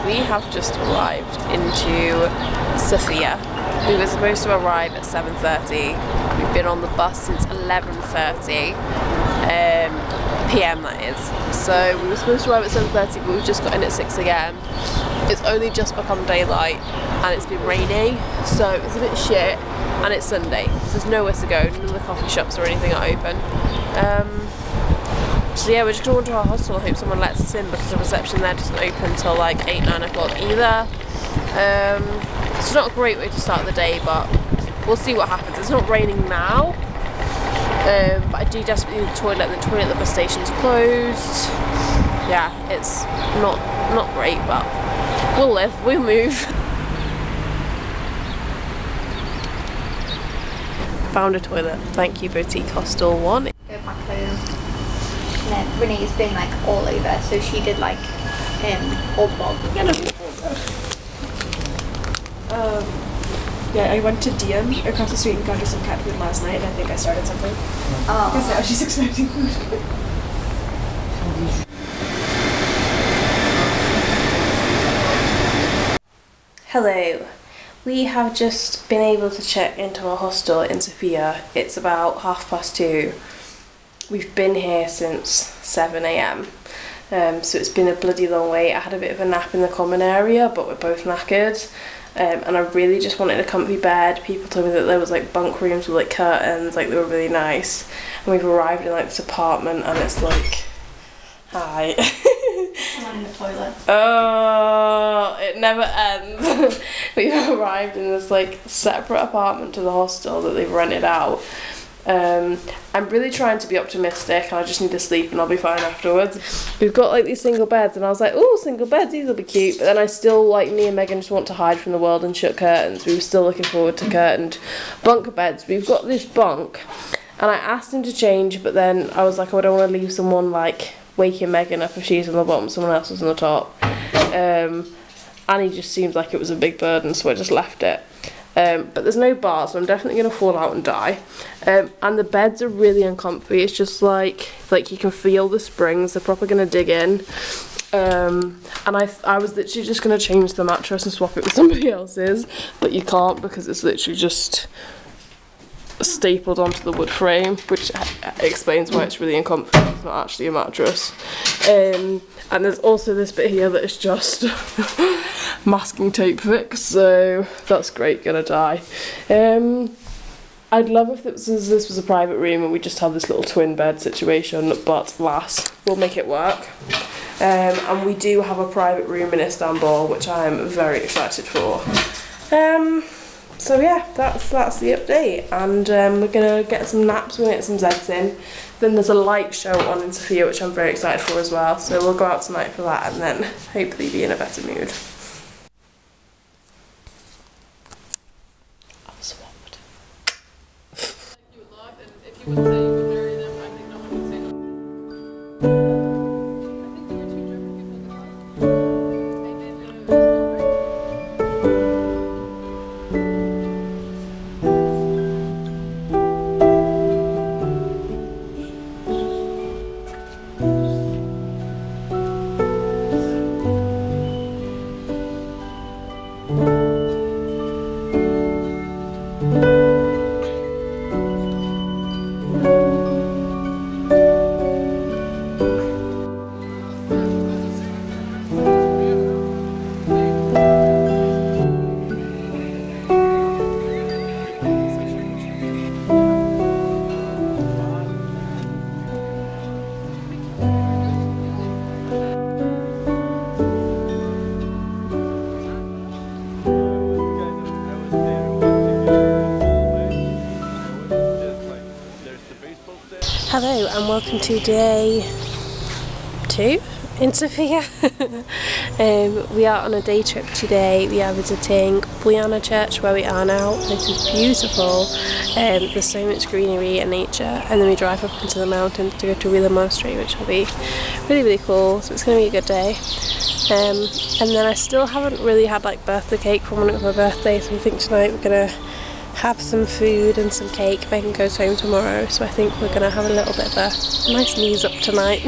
we have just arrived into Sofia. We were supposed to arrive at 7:30. We've been on the bus since 11:30 PM, that is. So we were supposed to arrive at 7:30, but we've just got in at 6 again. It's only just become daylight and it's been rainy, so it's a bit shit, and it's Sunday, so there's nowhere to go. None of the coffee shops or anything are open. So yeah, we're just going to our hostel. I hope someone lets us in, because the reception there doesn't open till like 8-9 o'clock either. It's not a great way to start the day, but we'll see what happens. It's not raining now, but I do desperately need the toilet, and the toilet at the bus station's closed. Yeah, it's not great, but we'll live, we'll move. Found a toilet. Thank you, Boutique Hostel 1. Go back home. And then Renee's been like all over, so she did like all the Bob. Yeah, I went to DM across the street and got her some cat food last night, and I think I started something. Oh. Because now she's expecting food. Hello. We have just been able to check into our hostel in Sofia. It's about 2:30. We've been here since 7 AM. So it's been a bloody long wait. I had a bit of a nap in the common area, but we're both knackered. And I really just wanted a comfy bed. People told me that there was like bunk rooms with like curtains, like they were really nice. And we've arrived in like this apartment, and it's like, hi. Someone in the toilet. Oh, it never ends. We've arrived in this like separate apartment to the hostel that they've rented out. I'm really trying to be optimistic, and I just need to sleep and I'll be fine afterwards. We've got like these single beds, and I was like, oh, single beds, these will be cute. But then I still, like, me and Megan just want to hide from the world and shut curtains. We were still looking forward to curtained bunk beds. We've got this bunk, and I asked him to change, but then I was like, oh, I don't want to leave someone like waking Megan up if she's on the bottom, someone else is on the top. And he just seemed like it was a big burden, so I just left it. But there's no bar, so I'm definitely going to fall out and die. And the beds are really uncomfy. It's just like you can feel the springs. They're probably going to dig in. And I was literally just going to change the mattress and swap it with somebody else's, but you can't, because it's literally just stapled onto the wood frame, which explains why it's really uncomfortable. It's not actually a mattress. And there's also this bit here that is just masking tape fix, so that's great, gonna die. I'd love if this was a private room and we just had this little twin bed situation, but alas, we'll make it work. And we do have a private room in Istanbul, which I'm very excited for. So yeah, that's the update, and we're gonna get some naps, we're gonna get some Zeds in. Then there's a light show on in Sofia, which I'm very excited for as well, so we'll go out tonight for that and then hopefully be in a better mood. I've swapped. You would love, and if you would say you would marry them, I think no one would say no. Hello and welcome to day 2 in Sofia. We are on a day trip today. We are visiting Boyana church where we are now. This is beautiful. There's so much greenery and nature, and then we drive up into the mountains to go to Rila Monastery, which will be really cool, so it's going to be a good day. And then I still haven't really had like birthday cake from when it was my birthday, so I think tonight we're going to have some food and some cake. Megan goes home tomorrow, so I think we're going to have a little bit of a nice knees up tonight.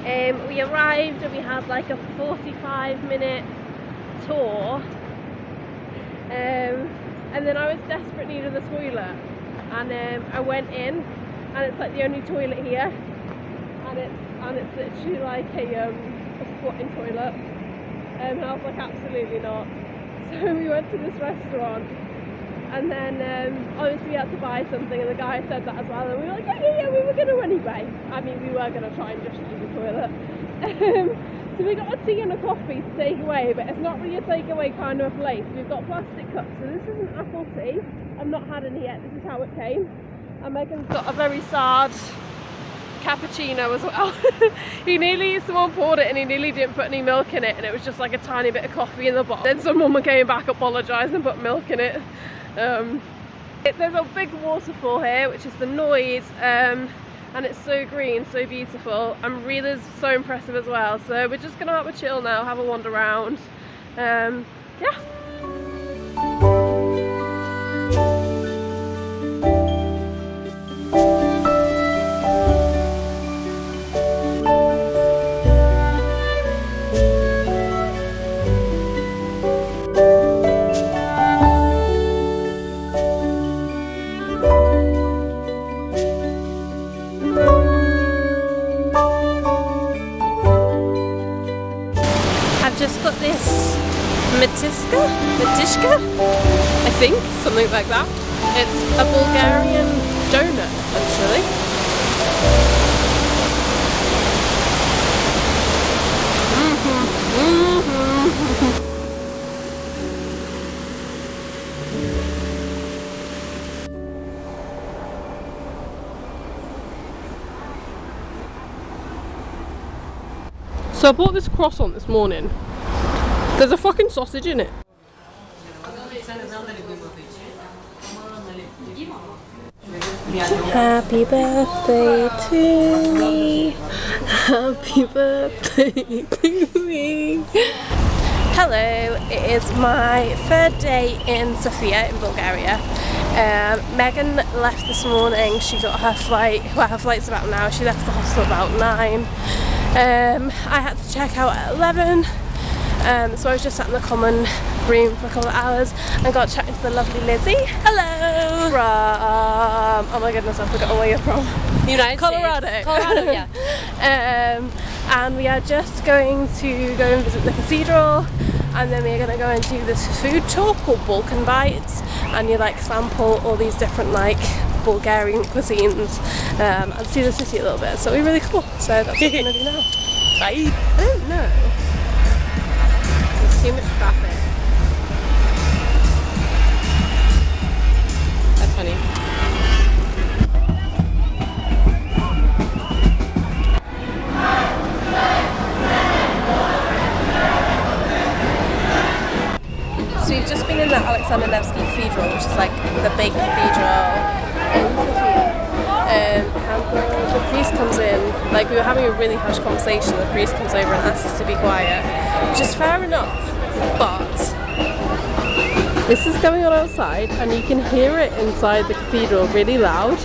We arrived and we had like a 45-minute tour, and then I was desperate need of the toilet, and I went in, and it's like the only toilet here, and it's literally like a squatting toilet, and I was like, absolutely not. So we went to this restaurant, and then obviously we had to buy something, and the guy said that as well, and we were like, yeah, we were going to anyway. I mean, we were going to try and just use the toilet. So we got a tea and a coffee to take away, but it's not really a takeaway kind of place. We've got plastic cups, so this isn't apple tea. I've not had any yet, this is how it came. And Megan's got a very sad cappuccino as well. Someone poured it and he nearly didn't put any milk in it, and it was just like a tiny bit of coffee in the bottom. Then some woman came back, apologised and put milk in it. There's a big waterfall here, which is the Noise, and it's so green, so beautiful, and Rila's so impressive as well. So we're just gonna have a chill now, have a wander around. Yeah. Just got this Matishka, I think, something like that. It's a Bulgarian donut, essentially. So I bought this croissant this morning. There's a fucking sausage in it. Happy birthday to me. Happy birthday to me. Hello, it is my third day in Sofia in Bulgaria. Megan left this morning. She got her flight. Well, her flight's about now. She left the hostel about 9. I had to check out at 11. So I was just sat in the common room for a couple of hours and got chatting to the lovely Lizzie. Hello! From, oh my goodness, I forgot where you're from. United Colorado. States. Colorado, yeah. And we are just going to go and visit the cathedral, and then we're going to go and do this food tour called Balkan Bites, and you like sample all these different like Bulgarian cuisines and see the city a little bit. So it'll be really cool. So that's what we're going to do now. Bye. I don't know. There's too much traffic. That's funny. So we've just been in the Alexander Nevsky Cathedral, which is like the big cathedral in Sofia. And the priest comes in, like we were having a really hushed conversation, the priest comes over and asks us to be quiet, which is fair enough, but this is going on outside and you can hear it inside the cathedral really loud.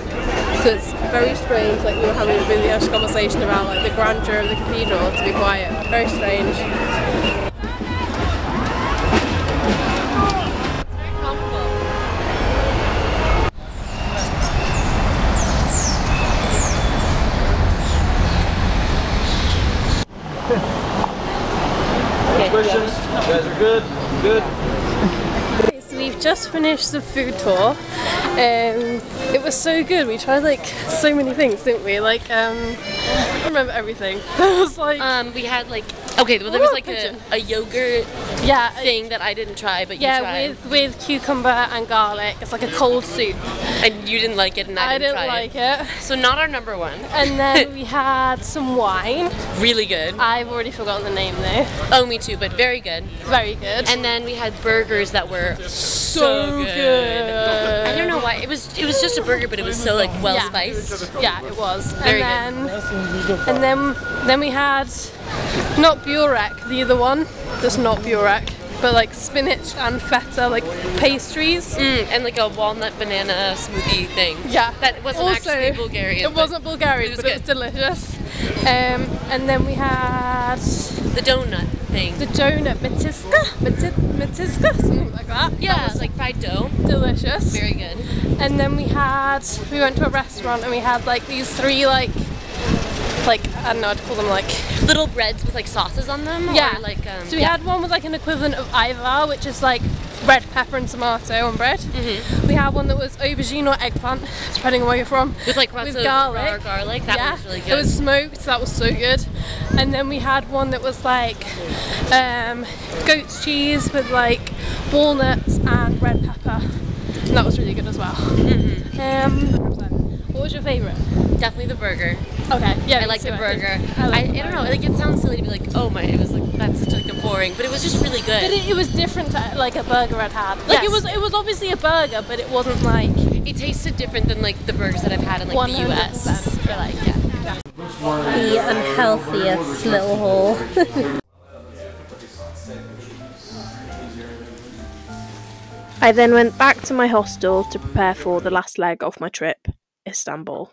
So it's very strange, like we were having a really hushed conversation about like the grandeur of the cathedral to be quiet. Very strange. Questions? You guys are good? Good? Okay, so we've just finished the food tour. It was so good. We tried like so many things, didn't we? Like I don't remember everything. It was like we had like well there was like a yogurt thing that I didn't try, but you tried. with cucumber and garlic. It's like a cold soup. And you didn't like it, and I didn't try like it. it. So not our number one. And then we had some wine. Really good. I've already forgotten the name though. Oh, me too, but very good. Very good. And then we had burgers that were so good. I don't know why. It was just a burger, but it was so like well spiced. Yeah, it was. Very good. And then we had not burek, the other one, just not burek, but like spinach and feta, like pastries. And like a walnut banana smoothie thing. Yeah. That wasn't also, actually Bulgarian. It wasn't Bulgarian, but it was delicious. And then we had The donut thing. the donut matiska, something like that. Yeah, it's like fried dough. Delicious. Very good. And then we went to a restaurant and we had like these three like I don't know what to call them, like Little breads with like sauces on them. yeah. Or like So we had one with like an equivalent of ivar, which is like red pepper and tomato on bread. We had one that was aubergine or eggplant, depending on where you're from. with like lots with of garlic. raw garlic. That was really good. It was smoked, that was so good. And then we had one that was like goat's cheese with like walnuts and red pepper. And that was really good as well. What was your favourite? Definitely the burger. Okay, yeah. I like the burger. I don't know, like it sounds silly to be like, oh my, it was like, that's such like a boring, but it was just really good. But it was different to like a burger I'd had. Like Yes. it was obviously a burger, but it wasn't like It tasted different than like the burgers that I've had in like the US. 100%. Or, like, yeah. The unhealthiest little haul. I then went back to my hostel to prepare for the last leg of my trip, Istanbul.